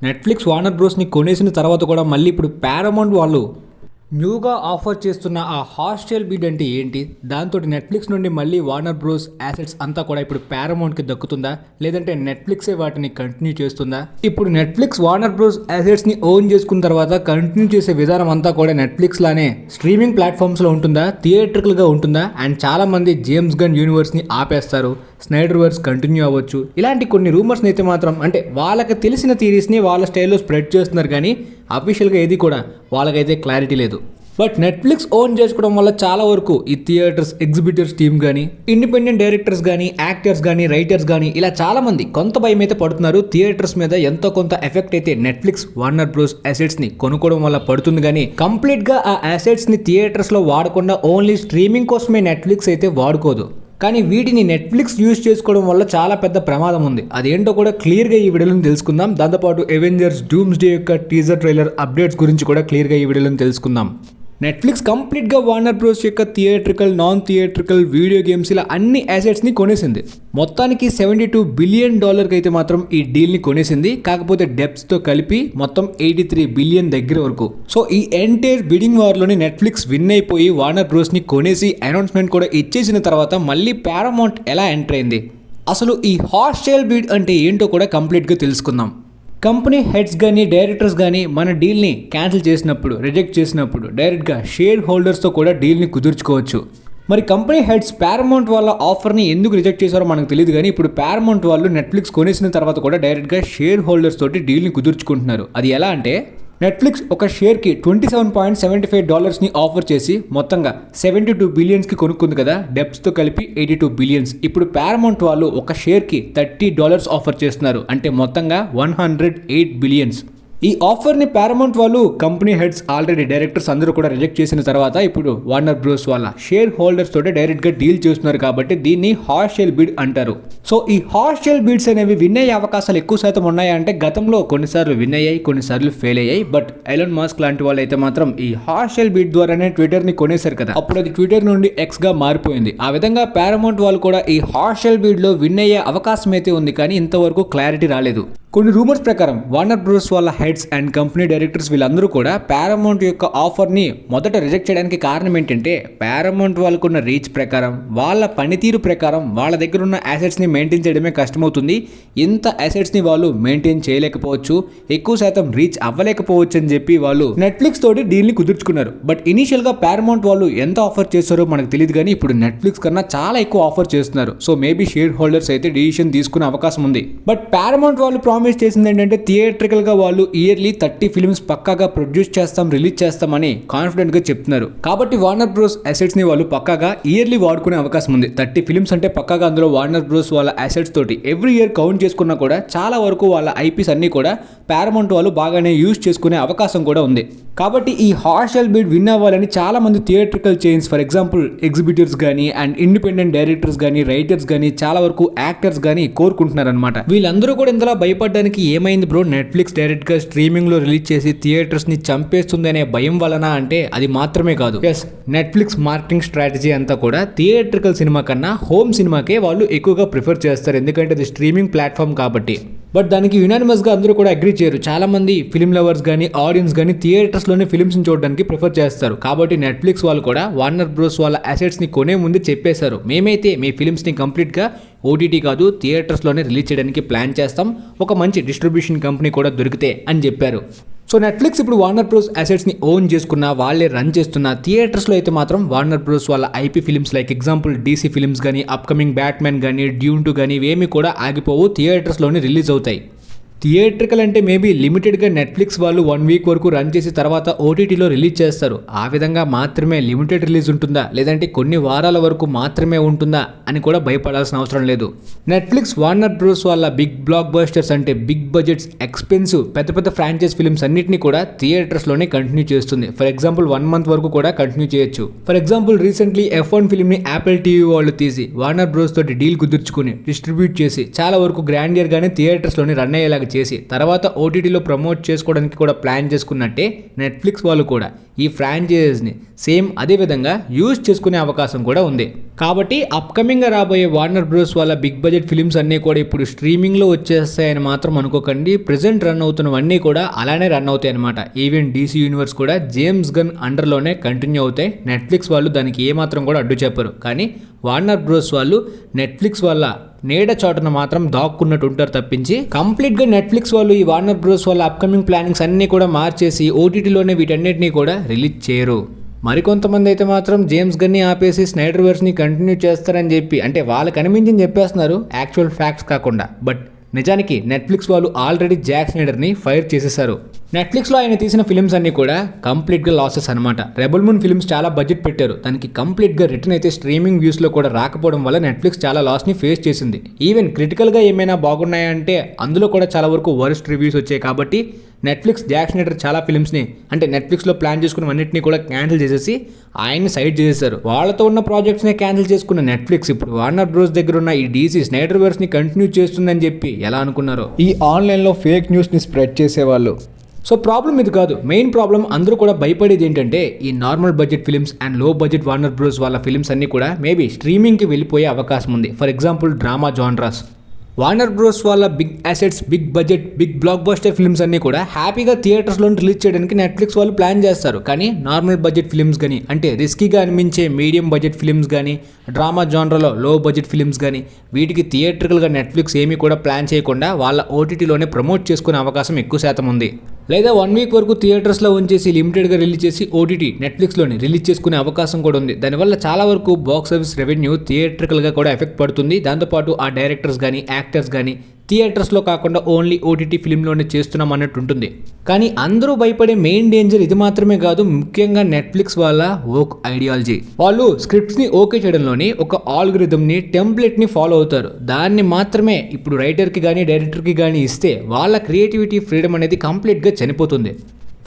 Netflix Warner బ్రోస్ని కొనేసిన తర్వాత కూడా మళ్ళీ ఇప్పుడు పారమౌంట్ వాళ్ళు న్యూగా ఆఫర్ చేస్తున్న ఆ హాస్టల్ బిడ్ అంటే ఏంటి, దాంతో నెట్ఫ్లిక్స్ నుండి మళ్ళీ వార్నర్ బ్రోస్ యాసెట్స్ అంతా కూడా ఇప్పుడు పారమౌంట్కి దక్కుతుందా, లేదంటే నెట్ఫ్లిక్సే వాటిని కంటిన్యూ చేస్తుందా? ఇప్పుడు నెట్ఫ్లిక్స్ వార్నర్ బ్రోస్ యాసెట్స్ని ఓన్ చేసుకున్న తర్వాత కంటిన్యూ చేసే విధానం అంతా కూడా నెట్ఫ్లిక్స్ లానే స్ట్రీమింగ్ ప్లాట్ఫామ్స్లో ఉంటుందా, థియేట్రికల్గా ఉంటుందా? అండ్ చాలా మంది జేమ్స్ గన్ యూనివర్స్ని ఆపేస్తారు, స్నైడర్ వర్స్ కంటిన్యూ అవ్వచ్చు, ఇలాంటి కొన్ని రూమర్స్ని అయితే మాత్రం అంటే వాళ్ళకి తెలిసిన థియరీస్ని వాళ్ళ స్టైల్లో స్ప్రెడ్ చేస్తున్నారు, కానీ అఫీషియల్గా ఏది కూడా వాళ్ళకైతే క్లారిటీ లేదు. బట్ నెట్ఫ్లిక్స్ ఓన్ చేసుకోవడం వల్ల చాలా వరకు ఈ థియేటర్స్ ఎగ్జిబిటర్స్ టీమ్ కానీ, ఇండిపెండెంట్ డైరెక్టర్స్ కానీ, యాక్టర్స్ కానీ, రైటర్స్ కానీ, ఇలా చాలా మంది కొంత భయం అయితే పడుతున్నారు. థియేటర్స్ మీద ఎంతో కొంత ఎఫెక్ట్ అయితే నెట్ఫ్లిక్స్ వార్నర్ బ్రోస్ అసెట్స్ని కొనుక్కోవడం వల్ల పడుతుంది, కానీ కంప్లీట్గా ఆ అసెట్స్ని థియేటర్స్లో వాడకుండా ఓన్లీ స్ట్రీమింగ్ కోసమే నెట్ఫ్లిక్స్ అయితే వాడుకోదు. కానీ వీటిని నెట్ఫ్లిక్స్ యూజ్ చేసుకోవడం వల్ల చాలా పెద్ద ప్రమాదం ఉంది. అదేంటో కూడా క్లియర్గా ఈ వీడియోలో తెలుసుకుందాం. దాంతోపాటు అవెంజర్స్ డూమ్స్డే యొక్క టీజర్ ట్రైలర్ అప్డేట్స్ గురించి కూడా క్లియర్గా ఈ వీడియోలో తెలుసుకుందాం. నెట్ఫ్లిక్స్ కంప్లీట్గా వార్నర్ బ్రోస్ యొక్క theatrical, non theatrical, video games ఇలా అన్ని అసెట్స్ని కొనేసింది. మొత్తానికి $72 బిలియన్ అయితే మాత్రం ఈ డీల్ని కొనేసింది. కాకపోతే డెప్స్తో కలిపి మొత్తం 83 బిలియన్ దగ్గర వరకు. సో ఈ ఎంటైర్ బిడింగ్ వార్లోని నెట్ఫ్లిక్స్ విన్ అయిపోయి వార్నర్ బ్రోస్ని కొనేసి అనౌన్స్మెంట్ కూడా ఇచ్చేసిన తర్వాత మళ్ళీ పారమౌంట్ ఎలా ఎంటర్ అయింది, అసలు ఈ హాస్టల్ బిడ్ అంటే ఏంటో కూడా కంప్లీట్గా తెలుసుకుందాం. కంపెనీ హెడ్స్ కానీ, డైరెక్టర్స్ కానీ మన డీల్ని క్యాన్సిల్ చేసినప్పుడు, రిజెక్ట్ చేసినప్పుడు డైరెక్ట్గా షేర్ హోల్డర్స్తో కూడా డీల్ని కుదుర్చుకోవచ్చు. మరి కంపెనీ హెడ్స్ పారమౌంట్ వాళ్ళ ఆఫర్ని ఎందుకు రిజెక్ట్ చేశారో మనకు తెలియదు, కానీ ఇప్పుడు పారమౌంట్ వాళ్ళు నెట్ఫ్లిక్స్ కొనేసిన తర్వాత కూడా డైరెక్ట్గా షేర్ హోల్డర్స్ తోటి డీల్ని కుదుర్చుకుంటున్నారు. అది ఎలా అంటే, నెట్ఫ్లిక్స్ ఒక షేర్కి $27.75 ఆఫర్ చేసి మొత్తంగా 72 బిలియన్స్కి కొనుక్కుంది కదా, డెప్స్తో కలిపి 82 బిలియన్స్. ఇప్పుడు పారమౌంట్ వాళ్ళు ఒక షేర్కి $30 ఆఫర్ చేస్తున్నారు, అంటే మొత్తంగా 108 బిలియన్స్. ఈ ఆఫర్ని పారమౌంట్ వాళ్ళు కంపెనీ హెడ్స్ ఆల్రెడీ డైరెక్టర్స్ అందరూ కూడా రిజెక్ట్ చేసిన తర్వాత ఇప్పుడు వార్నర్ బ్రోస్ వాళ్ళ షేర్ హోల్డర్స్ తోటి డైరెక్ట్గా డీల్ చేస్తున్నారు, కాబట్టి దీన్ని హాస్టల్ బిడ్ అంటారు. సో ఈ హాస్టల్ బిడ్స్ అనేవి విన్ అయ్యే అవకాశాలు ఎక్కువ శాతం ఉన్నాయా అంటే, గతంలో కొన్నిసార్లు విన్ అయ్యాయి, కొన్నిసార్లు ఫెయిల్ అయ్యాయి. బట్ ఎలాన్ మస్క్ లాంటి వాళ్ళు అయితే మాత్రం ఈ హాస్టల్ బిడ్ ద్వారానే ట్విట్టర్ని కొనేశారు కదా, అప్పుడు అది ట్విట్టర్ నుండి ఎక్స్గా మారిపోయింది. ఆ విధంగా పారమౌంట్ వాళ్ళు కూడా ఈ హాస్టల్ బిడ్లో విన్ అయ్యే అవకాశం అయితే ఉంది, కానీ ఇంతవరకు క్లారిటీ రాలేదు. కొన్ని రూమర్స్ ప్రకారం వార్నర్ బ్రోస్ వాళ్ళ హెడ్స్ అండ్ కంపెనీ డైరెక్టర్స్ వీళ్ళందరూ కూడా పారమౌంట్ యొక్క ఆఫర్ని మొదట రిజెక్ట్ చేయడానికి కారణం ఏంటంటే, పారమౌంట్ వాళ్ళకున్న రీచ్ ప్రకారం, వాళ్ళ పనితీరు ప్రకారం వాళ్ళ దగ్గర ఉన్న అసెట్స్ని మెయింటైన్ చేయడమే కష్టమవుతుంది. ఇంత అసెట్స్ని వాళ్ళు మెయింటైన్ చేయలేకపోవచ్చు, ఎక్కువ శాతం రీచ్ అవ్వలేకపోవచ్చు అని చెప్పి వాళ్ళు నెట్ఫ్లిక్స్ తోటి డీల్ని కుదుర్చుకున్నారు. బట్ ఇనీషియల్గా పారమౌంట్ వాళ్ళు ఎంత ఆఫర్ చేస్తారో మనకు తెలియదు, కానీ ఇప్పుడు నెట్ఫ్లిక్స్ కన్నా చాలా ఎక్కువ ఆఫర్ చేస్తున్నారు. సో మేబీ షేర్ హోల్డర్స్ అయితే డిసిషన్ తీసుకునే అవకాశం ఉంది. బట్ పారమౌంట్ వాళ్ళు ప్రామిస్ చేసింది ఏంటంటే, థియేట్రికల్ గా వాళ్ళు ఇయర్లీ 30 ఫిల్మ్స్ పక్కాగా ప్రొడ్యూస్ చేస్తాం, రిలీజ్ చేస్తామని కాన్ఫిడెంట్ గా చెప్తున్నారు. కాబట్టి వార్నర్ బ్రోస్ అసెట్స్ ని వాళ్ళు పక్కాగా ఇయర్లీ వాడుకునే అవకాశం ఉంది. 30 ఫిల్మ్స్ అంటే పక్కాగా అందులో వార్నర్ బ్రోస్ వాళ్ళ అసెట్స్ తోటి ఎవ్రీ ఇయర్ కౌంట్ చేసుకున్నా కూడా చాలా వరకు వాళ్ళ ఐపీస్ అన్ని కూడా పారమౌంట్ వాళ్ళు బాగానే యూజ్ చేసుకునే అవకాశం కూడా ఉంది. కాబట్టి ఈ హాస్టల్ బిడ్ విన్ అవ్వాలని చాలా మంది theatrical chains, for example exhibitors కానీ, అండ్ ఇండిపెండెంట్ డైరెక్టర్స్ కానీ, రైటర్స్ కానీ, చాలా వరకు యాక్టర్స్ కానీ కోరుకుంటున్నారు అనమాట. వీళ్ళందరూ కూడా ఇందులో భయపడడానికి ఏమైంది బ్రో, నెట్ఫ్లిక్స్ డైరెక్ట్ గా స్ట్రీమింగ్ లో రిలీజ్ చేసి థియేటర్స్ ని చంపేస్తుంది అనే భయం వలన అంటే అది మాత్రమే కాదు. ఎస్, నెట్ఫ్లిక్స్ మార్కెటింగ్ స్ట్రాటజీ అంతా కూడా థియేట్రికల్ సినిమా కన్నా హోమ్ సినిమాకే వాళ్ళు ఎక్కువగా ప్రిఫర్ చేస్తారు, ఎందుకంటే అది స్ట్రీమింగ్ ప్లాట్ఫామ్ కాబట్టి. బట్ దానికి యునానిమస్ గా అందరూ కూడా అగ్రీ చేయరు. చాలా మంది ఫిల్మ్ లవర్స్ కానీ, ఆడియన్స్ కానీ థియేటర్స్ లోనే ఫిల్మ్స్ ని చూడడానికి ప్రిఫర్ చేస్తారు. కాబట్టి నెట్ఫ్లిక్స్ వాళ్ళు కూడా వార్నర్ బ్రోస్ వాళ్ళ అసెట్స్ ని కొనే ముందు చెప్పేశారు, మేమైతే మీ ఫిల్మ్స్ ని కంప్లీట్ గా ఓటీటీ కాదు థియేటర్స్ లోనే రిలీజ్ చేయడానికి ప్లాన్ చేస్తాం, ఒక మంచి డిస్ట్రిబ్యూషన్ కంపెనీ కూడా దొరికితే అని చెప్పారు. సో నెట్ఫ్లిక్స్ ఇప్పుడు వార్నర్ బ్రోస్ అసెట్స్ని ఓన్ చేసుకున్న, వాళ్ళే రన్ చేస్తున్న. థియేటర్స్లో అయితే మాత్రం వార్నర్ బ్రోస్ వాళ్ళ IP films like example DC films కానీ, అప్కమింగ్ బ్యాట్మెన్ కానీ, డ్యూన్ 2 కానీ ఇవేమి కూడా ఆగిపోవు, థియేటర్స్లోనే రిలీజ్ అవుతాయి. థియేట్రికల్ అంటే మేబీ లిమిటెడ్గా నెట్ఫ్లిక్స్ వాళ్ళు 1 వీక్ వరకు రన్ చేసి తర్వాత ఓటీటీలో రిలీజ్ చేస్తారు. ఆ విధంగా మాత్రమే లిమిటెడ్ రిలీజ్ ఉంటుందా, లేదంటే కొన్ని వారాల వరకు మాత్రమే ఉంటుందా అని కూడా భయపడాల్సిన అవసరం లేదు. నెట్ఫ్లిక్స్ వార్నర్ బ్రోస్ వాళ్ళ బిగ్ బ్లాక్ బస్టర్స్ అంటే బిగ్ బడ్జెట్స్, ఎక్స్పెన్సివ్, పెద్ద పెద్ద ఫ్రాంచైజ్ ఫిల్మ్స్ అన్నింటినీ కూడా థియేటర్స్లోనే కంటిన్యూ చేస్తుంది. ఫర్ ఎగ్జాంపుల్ 1 మంత్ వరకు కూడా కంటిన్యూ చేయొచ్చు. ఫర్ ఎగ్జాంపుల్ రీసెంట్లీ F1 ఫిల్మ్ని యాపిల్ టీవీ వాళ్ళు తీసి వార్నర్ బ్రోస్ తోటి డీల్ కుదుర్చుకుని డిస్ట్రిబ్యూట్ చేసి చాలా వరకు గ్రాండియర్గానే థియేటర్స్లోనే రన్ అయ్యేలాగా చేసి తర్వాత ఓటీటీలో ప్రమోట్ చేసుకోవడానికి కూడా ప్లాన్ చేసుకున్నట్టే నెట్ఫ్లిక్స్ వాళ్ళు కూడా ఈ ఫ్రాంచైజీని సేమ్ అదే విధంగా యూజ్ చేసుకునే అవకాశం కూడా ఉంది. కాబట్టి అప్కమింగ్గా రాబోయే వార్నర్ బ్రోస్ వాళ్ళ బిగ్ బడ్జెట్ ఫిల్మ్స్ అన్నీ కూడా ఇప్పుడు స్ట్రీమింగ్లో వచ్చేస్తాయని మాత్రం అనుకోకండి. ప్రెజెంట్ రన్ అవుతున్నవన్నీ కూడా అలానే రన్ అవుతాయి అనమాట. ఈవెన్ డీసీ యూనివర్స్ కూడా జేమ్స్ గన్ అండర్లోనే కంటిన్యూ అవుతాయి. నెట్ఫ్లిక్స్ వాళ్ళు దానికి ఏమాత్రం కూడా అడ్డు చెప్పరు. కానీ వార్నర్ బ్రోస్ వాళ్ళు నెట్ఫ్లిక్స్ వల్ల నీడ చోటన మాత్రం దాక్కున్నట్టు ఉంటారు తప్పించి కంప్లీట్గా నెట్ఫ్లిక్స్ వాళ్ళు ఈ వార్నర్ బ్రోస్ వాళ్ళ అప్కమింగ్ ప్లానింగ్స్ అన్నీ కూడా మార్చేసి ఓటీటీలోనే వీటన్నిటినీ కూడా రిలీజ్ చేయరు. మరికొంతమంది అయితే మాత్రం జేమ్స్ గన్ని ఆపేసి స్నైడర్ వర్స్ని కంటిన్యూ చేస్తారని చెప్పి అంటే వాళ్ళకి అనిపించింది చెప్పేస్తున్నారు, యాక్చువల్ ఫ్యాక్ట్స్ కాకుండా. బట్ నిజానికి నెట్ఫ్లిక్స్ వాళ్ళు ఆల్రెడీ జాక్ స్నైడర్ని ఫైర్ చేసేసారు. నెట్ఫ్లిక్స్లో ఆయన తీసిన ఫిల్మ్స్ అన్నీ కూడా కంప్లీట్గా లాసెస్ అనమాట. రెబల్ మూన్ ఫిల్మ్స్ చాలా బడ్జెట్ పెట్టారు, దానికి కంప్లీట్గా రిటర్న్ అయితే స్ట్రీమింగ్ వ్యూస్లో కూడా రాకపోవడం వల్ల నెట్ఫ్లిక్స్ చాలా లాస్ని ఫేస్ చేసింది. ఈవెన్ క్రిటికల్గా ఏమైనా బాగున్నాయంటే అందులో కూడా చాలా వరకు వరస్ట్ రివ్యూస్ వచ్చాయి. కాబట్టి నెట్ఫ్లిక్స్ జాక్ స్నైడర్ చాలా ఫిల్మ్స్ని అంటే నెట్ఫ్లిక్స్లో ప్లాన్ చేసుకున్నవన్నింటినీ కూడా క్యాన్సిల్ చేసేసి ఆయన్ని సైడ్ చేసేసారు. వాళ్ళతో ఉన్న ప్రాజెక్ట్స్ని క్యాన్సిల్ చేసుకున్న నెట్ఫ్లిక్స్ ఇప్పుడు వార్నర్ బ్రోస్ దగ్గర ఉన్న ఈ డీసీ స్నైడర్ వర్స్ని కంటిన్యూ చేస్తుందని చెప్పి ఎలా అనుకున్నారో ఈ ఆన్లైన్లో ఫేక్ న్యూస్ని స్ప్రెడ్ చేసేవాళ్ళు. సో ప్రాబ్లం ఇది కాదు, మెయిన్ ప్రాబ్లం అందరూ కూడా భయపడేది ఏంటంటే ఈ normal budget films and low budget Warner Bros వాళ్ళ ఫిల్మ్స్ అన్నీ కూడా మేబీ స్ట్రీమింగ్కి వెళ్ళిపోయే అవకాశం ఉంది. For example drama genres. Warner Bros వాళ్ళ big assets, big budget, big blockbuster films అన్నీ కూడా హ్యాపీగా థియేటర్స్లో రిలీజ్ చేయడానికి నెట్ఫ్లిక్స్ వాళ్ళు ప్లాన్ చేస్తారు. కానీ నార్మల్ బడ్జెట్ ఫిల్మ్స్ కానీ అంటే రిస్కీగా అనిపించే మీడియం బడ్జెట్ ఫిల్మ్స్ కానీ డ్రామా జానరాలో లో బడ్జెట్ ఫిల్మ్స్ కానీ వీటికి థియేటర్గా నెట్ఫ్లిక్స్ ఏమీ కూడా ప్లాన్ చేయకుండా వాళ్ళ ఓటీటీలోనే ప్రమోట్ చేసుకునే అవకాశం ఎక్కువ శాతం ఉంది. లేదా 1 వీక్ వరకు థియేటర్స్లో ఉంచేసి లిమిటెడ్గా రిలీజ్ చేసి ఓటీటీ నెట్ఫ్లిక్స్లోని రిలీజ్ చేసుకునే అవకాశం కూడా ఉంది. దానివల్ల చాలా వరకు బాక్స్ ఆఫీస్ రెవెన్యూ థియేటర్కల్గా కూడా ఎఫెక్ట్ పడుతుంది. దాంతోపాటు ఆ డైరెక్టర్స్ కానీ యాక్టర్స్ కానీ థియేటర్స్లో కాకుండా ఓన్లీ ఓటీటీ ఫిల్మ్లోనే చేస్తున్నాం అన్నట్టు ఉంటుంది. కానీ అందరూ భయపడే మెయిన్ డేంజర్ ఇది మాత్రమే కాదు, ముఖ్యంగా నెట్ఫ్లిక్స్ వాళ్ళ ఓక్ ఐడియాలజీ. వాళ్ళు స్క్రిప్ట్స్ని ఓకే చేయడంలోని ఒక ఆల్గరిథంని టెంప్లెట్ని ఫాలో అవుతారు. దాన్ని మాత్రమే ఇప్పుడు రైటర్కి కానీ డైరెక్టర్కి కానీ ఇస్తే వాళ్ళ క్రియేటివిటీ ఫ్రీడమ్ అనేది కంప్లీట్గా చనిపోతుంది.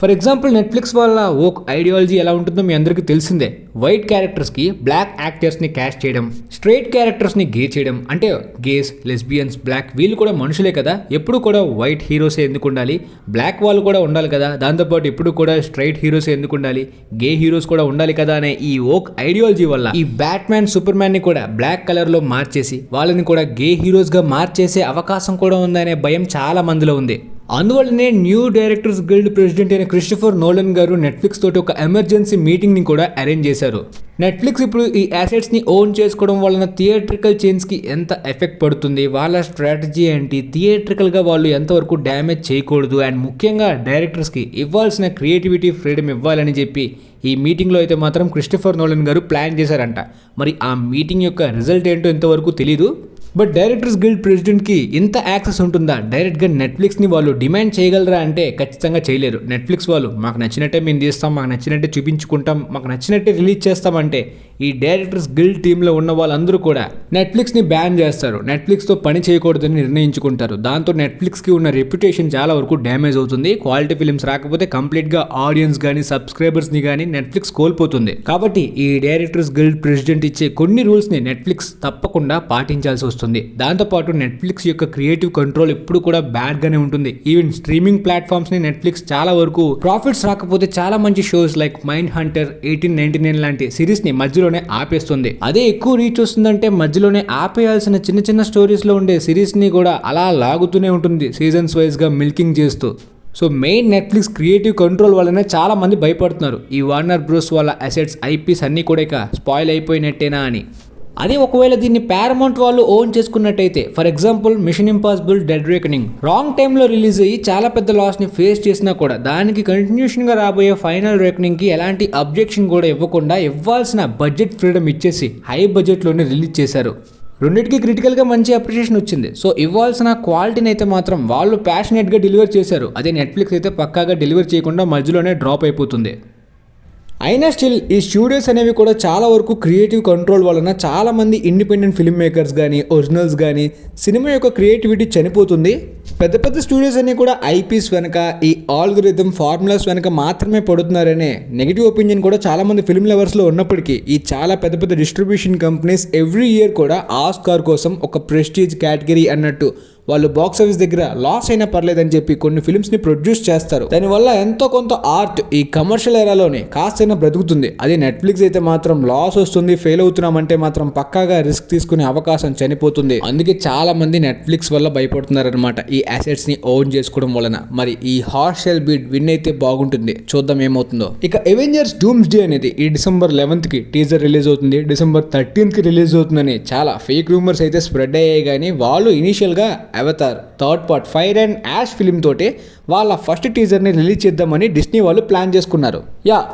ఫర్ ఎగ్జాంపుల్ నెట్ఫ్లిక్స్ వాళ్ళ ఓక్ ఐడియాలజీ ఎలా ఉంటుందో మీ అందరికీ తెలిసిందే. వైట్ క్యారెక్టర్స్కి బ్లాక్ యాక్టర్స్ని క్యాస్ట్ చేయడం, స్ట్రైట్ క్యారెక్టర్స్ని గే చేయడం. అంటే గేస్, లెస్బియన్స్, బ్లాక్ వీళ్ళు కూడా మనుషులే కదా, ఎప్పుడు కూడా వైట్ హీరోసే ఎందుకు ఉండాలి, బ్లాక్ వాళ్ళు కూడా ఉండాలి కదా, దాంతోపాటు ఎప్పుడు కూడా స్ట్రైట్ హీరోసే ఎందుకు ఉండాలి, గే హీరోస్ కూడా ఉండాలి కదా అనే ఈ ఓక్ ఐడియాలజీ వల్ల ఈ బ్యాట్మ్యాన్, సూపర్ మ్యాన్ని కూడా బ్లాక్ కలర్లో మార్చేసి వాళ్ళని కూడా గే హీరోస్గా మార్చేసే అవకాశం కూడా ఉందనే భయం చాలా మందిలో ఉంది. అందువల్లనే న్యూ డైరెక్టర్స్ గిల్డ్ ప్రెసిడెంట్ అయిన క్రిస్టోఫర్ నోలన్ గారు నెట్ఫ్లిక్స్ తోటి ఒక ఎమర్జెన్సీ మీటింగ్ని కూడా అరేంజ్ చేశారు. నెట్ఫ్లిక్స్ ఇప్పుడు ఈ యాసెట్స్ని ఓన్ చేసుకోవడం వలన థియేట్రికల్ చైన్స్కి ఎంత ఎఫెక్ట్ పడుతుంది, వాళ్ళ స్ట్రాటజీ ఏంటి, థియేట్రికల్గా వాళ్ళు ఎంతవరకు డ్యామేజ్ చేయకూడదు, అండ్ ముఖ్యంగా డైరెక్టర్స్కి ఇవ్వాల్సిన క్రియేటివిటీ ఫ్రీడమ్ ఇవ్వాలని చెప్పి ఈ మీటింగ్లో అయితే మాత్రం క్రిస్టోఫర్ నోలన్ గారు ప్లాన్ చేశారంట. మరి ఆ మీటింగ్ యొక్క రిజల్ట్ ఏంటో ఇంతవరకు తెలీదు. బట్ డైరెక్టర్స్ గిల్డ్ ప్రెసిడెంట్కి ఇంత యాక్సెస్ ఉంటుందా, డైరెక్ట్గా నెట్ఫ్లిక్స్ని వాళ్ళు డిమాండ్ చేయగలరా అంటే ఖచ్చితంగా చేయలేరు. నెట్ఫ్లిక్స్ వాళ్ళు మాకు నచ్చినట్టే మేము తీస్తాం, మాకు నచ్చినట్టే చూపించుకుంటాం, మాకు నచ్చినట్టే రిలీజ్ చేస్తామంటే ఈ డైరెక్టర్స్ గిల్డ్ టీంలో ఉన్న వాళ్ళందరూ కూడా నెట్ఫ్లిక్స్ని బ్యాన్ చేస్తారు, నెట్ఫ్లిక్స్తో పని చేయకూడదని నిర్ణయించుకుంటారు. దాంతో నెట్ఫ్లిక్స్కి ఉన్న రెప్యుటేషన్ చాలా వరకు డ్యామేజ్ అవుతుంది. క్వాలిటీ ఫిల్మ్స్ రాకపోతే కంప్లీట్గా ఆడియన్స్ కానీ సబ్స్క్రైబర్స్ని కానీ నెట్ఫ్లిక్స్ కోల్పోతుంది. కాబట్టి ఈ డైరెక్టర్స్ గిల్డ్ ప్రెసిడెంట్ ఇచ్చే కొన్ని రూల్స్ని నెట్ఫ్లిక్స్ తప్పకుండా పాటించాల్సి వస్తుంది. దాంతోపాటు నెట్ఫ్లిక్స్ యొక్క క్రియేటివ్ కంట్రోల్ ఎప్పుడు కూడా బ్యాడ్ గానే ఉంటుంది. ఈవెన్ స్ట్రీమింగ్ ప్లాట్ఫామ్స్ ని నెట్ఫ్లిక్స్ చాలా వరకు ప్రాఫిట్స్ రాకపోతే చాలా మంచి షోస్ లైక్ మైండ్ హంటర్, 1899 లాంటి సిరీస్ ని మధ్యలోనే ఆపేస్తుంది. అదే ఎక్కువ రీచ్ వస్తుందంటే మధ్యలోనే ఆపేయాల్సిన చిన్న చిన్న స్టోరీస్ లో ఉండే సిరీస్ ని కూడా అలా లాగుతూనే ఉంటుంది, సీజన్స్ వైజ్ గా మిల్కింగ్ చేస్తూ. So main Netflix creative control వల్లనే చాలా మంది భయపడుతున్నారు ఈ వార్నర్ బ్రోస్ వాళ్ళ అసెట్స్, ఐపీస్ అన్ని కూడా ఇక స్పాయిల్ అయిపోయినట్టేనా అని. అదే ఒకవేళ దీన్ని పారమౌంట్ వాళ్ళు ఓన్ చేసుకున్నట్టయితే, for example mission impossible dead reckoning wrong టైంలో రిలీజ్ అయ్యి చాలా పెద్ద లాస్ని ఫేస్ చేసినా కూడా దానికి కంటిన్యూషన్గా రాబోయే ఫైనల్ రేకనింగ్కి ఎలాంటి అబ్జెక్షన్ కూడా ఇవ్వకుండా ఇవ్వాల్సిన బడ్జెట్ ఫ్రీడమ్ ఇచ్చేసి హై బడ్జెట్లోనే రిలీజ్ చేశారు. రెండింటికి క్రిటికల్గా మంచి అప్రిషియేషన్ వచ్చింది. సో ఇవ్వాల్సిన క్వాలిటీని అయితే మాత్రం వాళ్ళు ప్యాషనేట్గా డెలివర్ చేశారు. అదే నెట్ఫ్లిక్స్ అయితే పక్కాగా డెలివర్ చేయకుండా మధ్యలోనే డ్రాప్ అయిపోతుంది. అయినా స్టిల్ ఈ స్టూడియోస్ అనేవి కూడా చాలా వరకు క్రియేటివ్ కంట్రోల్ వలన చాలామంది ఇండిపెండెంట్ ఫిల్మ్ మేకర్స్ కానీ ఒరిజినల్స్ కానీ సినిమా యొక్క క్రియేటివిటీ చనిపోతుంది. పెద్ద పెద్ద స్టూడియోస్ అన్నీ కూడా ఐపీస్ వెనక, ఈ ఆల్గరిథం ఫార్ములాస్ వెనక మాత్రమే పడుతున్నారనే నెగిటివ్ ఒపీనియన్ కూడా చాలామంది ఫిల్మ్ లవర్స్లో ఉన్నప్పటికీ ఈ చాలా పెద్ద పెద్ద డిస్ట్రిబ్యూషన్ కంపెనీస్ ఎవ్రీ ఇయర్ కూడా ఆస్కార్ కోసం ఒక ప్రెస్టీజ్ కేటగిరీ అన్నట్టు వాళ్ళు బాక్స్ ఆఫీస్ దగ్గర లాస్ అయినా పర్లేదని చెప్పి కొన్ని ఫిల్మ్స్ ని ప్రొడ్యూస్ చేస్తారు. దానివల్ల ఎంతో కొంత ఆర్ట్ ఈ కమర్షియల్ ఏరాలోనే కాస్తైనా బ్రతుకుతుంది. అదే నెట్ఫ్లిక్స్ అయితే మాత్రం లాస్ వస్తుంది, ఫెయిల్ అవుతున్నామంటే మాత్రం పక్కాగా రిస్క్ తీసుకునే అవకాశం చనిపోతుంది. అందుకే చాలా మంది నెట్ఫ్లిక్స్ వల్ల భయపడుతున్నారనమాట ఈ అసెట్స్ ని ఓన్ చేసుకోవడం వలన. మరి ఈ హార్షెల్ బీడ్ విన్ అయితే బాగుంటుంది, చూద్దాం ఏమవుతుందో. ఇక అవెంజర్స్ డూమ్స్ డే అనేది ఈ డిసెంబర్ 11th కి టీజర్ రిలీజ్ అవుతుంది, డిసెంబర్ 13th కి రిలీజ్ అవుతుందని చాలా ఫేక్ రూమర్స్ అయితే స్ప్రెడ్ అయ్యాయి. కానీ వాళ్ళు ఇనీషియల్ గా Avatar third part fire and ash film తోటి వాళ్ళ ఫస్ట్ టీజర్ ని రిలీజ్ చేద్దామని డిస్నీ వాళ్ళు ప్లాన్ చేసుకున్నారు.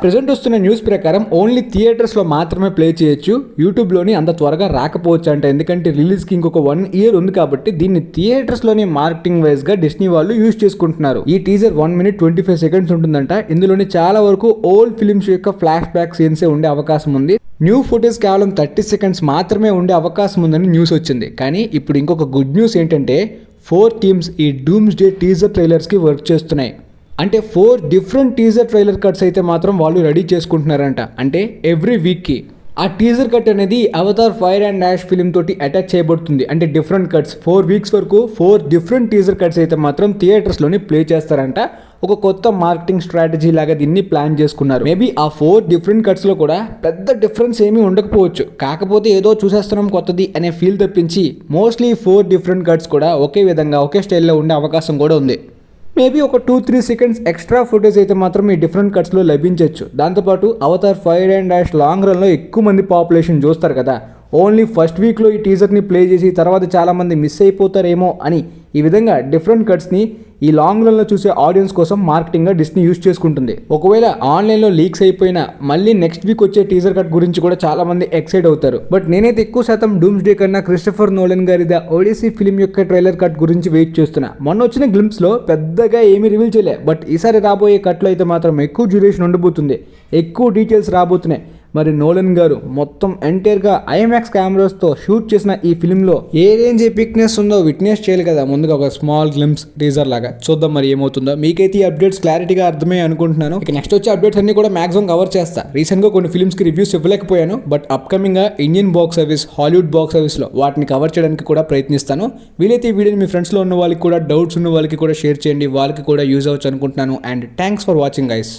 ప్రెసెంట్ వస్తున్న న్యూస్ ప్రకారం ఓన్లీ థియేటర్స్ లో మాత్రమే ప్లే చేయొచ్చు, యూట్యూబ్ లోని అంత త్వరగా రాకపోవచ్చు అంట. ఎందుకంటే రిలీజ్ కి ఇంకొక 1 year ఉంది కాబట్టి దీన్ని థియేటర్స్ లోని మార్కెటింగ్ వైజ్ గా డిస్నీ వాళ్ళు యూజ్ చేసుకుంటున్నారు. ఈ టీజర్ 1 minute 25 seconds ఉంటుందంట. ఇందులోని చాలా వరకు ఓల్డ్ ఫిల్మ్స్ యొక్క ఫ్లాష్ బ్యాక్ సీన్సే ఉండే అవకాశం ఉంది. న్యూ ఫుటేజ్ కేవలం 30 seconds మాత్రమే ఉండే అవకాశం ఉందని న్యూస్ వచ్చింది. కానీ ఇప్పుడు ఇంకొక గుడ్ న్యూస్ ఏంటంటే 4 teams ఈ డూమ్స్ డే టీజర్ ట్రైలర్స్ కి వర్క్ చేస్తున్నాయి. అంటే 4 different టీజర్ ట్రైలర్ కట్స్ అయితే మాత్రం వాళ్ళు రెడీ చేసుకుంటున్నారంట. అంటే ఎవ్రీ వీక్ కి ఆ టీజర్ కట్ అనేది Avatar fire and ash film తోటి అటాచ్ చేయబడుతుంది. అంటే డిఫరెంట్ కట్స్ 4 weeks వరకు 4 different టీజర్ కట్స్ అయితే మాత్రం థియేటర్స్ లోని ప్లే చేస్తారంట. ఒక కొత్త మార్కెటింగ్ స్ట్రాటజీ లాగా దీన్ని ప్లాన్ చేసుకున్నారు. మేబీ ఆ 4 different కట్స్ లో కూడా పెద్ద డిఫరెన్స్ ఏమీ ఉండకపోవచ్చు, కాకపోతే ఏదో చూసేస్తున్నాం కొత్తది అనే ఫీల్ తప్పించి మోస్ట్లీ 4 different కట్స్ కూడా ఒకే విధంగా ఒకే స్టైల్లో ఉండే అవకాశం కూడా ఉంది. మేబీ ఒక 2-3 seconds ఎక్స్ట్రా ఫుటేజ్ అయితే మాత్రం ఈ డిఫరెంట్ కట్స్లో లభించవచ్చు. దాంతోపాటు avatar fire and ash long రన్లో ఎక్కువ మంది పాపులేషన్ చూస్తారు కదా, ఓన్లీ ఫస్ట్ వీక్లో ఈ టీజర్ని ప్లే చేసి తర్వాత చాలామంది మిస్ అయిపోతారేమో అని ఈ విధంగా డిఫరెంట్ కట్స్ని ఈ లాంగ్ రన్లో చూసే ఆడియన్స్ కోసం మార్కెటింగ్గా డిస్నీ యూజ్ చేసుకుంటుంది. ఒకవేళ ఆన్లైన్లో లీక్స్ అయిపోయినా మళ్ళీ నెక్స్ట్ వీక్ వచ్చే టీజర్ కట్ గురించి కూడా చాలా మంది ఎక్సైట్ అవుతారు. బట్ నేనైతే ఎక్కువ శాతం డూమ్స్ డే కన్నా క్రిస్టఫర్ నోలన్ గారి ద ఒడిసీ ఫిల్మ్ యొక్క ట్రైలర్ కట్ గురించి వెయిట్ చేస్తున్నా. మొన్న వచ్చిన గ్లింప్స్లో పెద్దగా ఏమీ రివీల్ చేయలే, బట్ ఈసారి రాబోయే కట్లో అయితే మాత్రం ఎక్కువ డ్యూరేషన్ ఉండబోతుంది, ఎక్కువ డీటెయిల్స్ రాబోతున్నాయి. మరి నోలన్ గారు మొత్తం ఎంటైర్గా ఐమాక్స్ కెమెరాస్తో షూట్ చేసిన ఈ ఫిల్మ్లో ఏ రేంజ్ ఎపిక్నెస్ ఉందో విట్నెస్ చేయాలి కదా. ముందుగా ఒక స్మాల్ గ్లింప్స్ టీజర్ లాగా చూద్దాం మరి ఏమవుతుందో. మీకైతే ఈ అప్డేట్స్ క్లారిటీగా అర్థమే అనుకుంటున్నాను. ఇక నెక్స్ట్ వచ్చే అప్డేట్స్ అన్ని కూడా మాక్సిమం కవర్ చేస్తా. రీసెంట్గా కొన్ని ఫిల్మ్స్కి రివ్యూస్ ఇవ్వలేకపోయాను, బట్ అప్కమింగ్గా Indian box office, Hollywood box ఆఫీస్లో వాటిని కవర్ చేయడానికి కూడా ప్రయత్నిస్తాను. వీలైతే ఈ వీడియోని మీ ఫ్రెండ్స్లో ఉన్న వాళ్ళకి కూడా, డౌట్స్ ఉన్న వాళ్ళకి కూడా షేర్ చేయండి, వాళ్ళకి కూడా యూజ్ అవ్వచ్చు అనుకుంటున్నాను. And thanks for watching guys.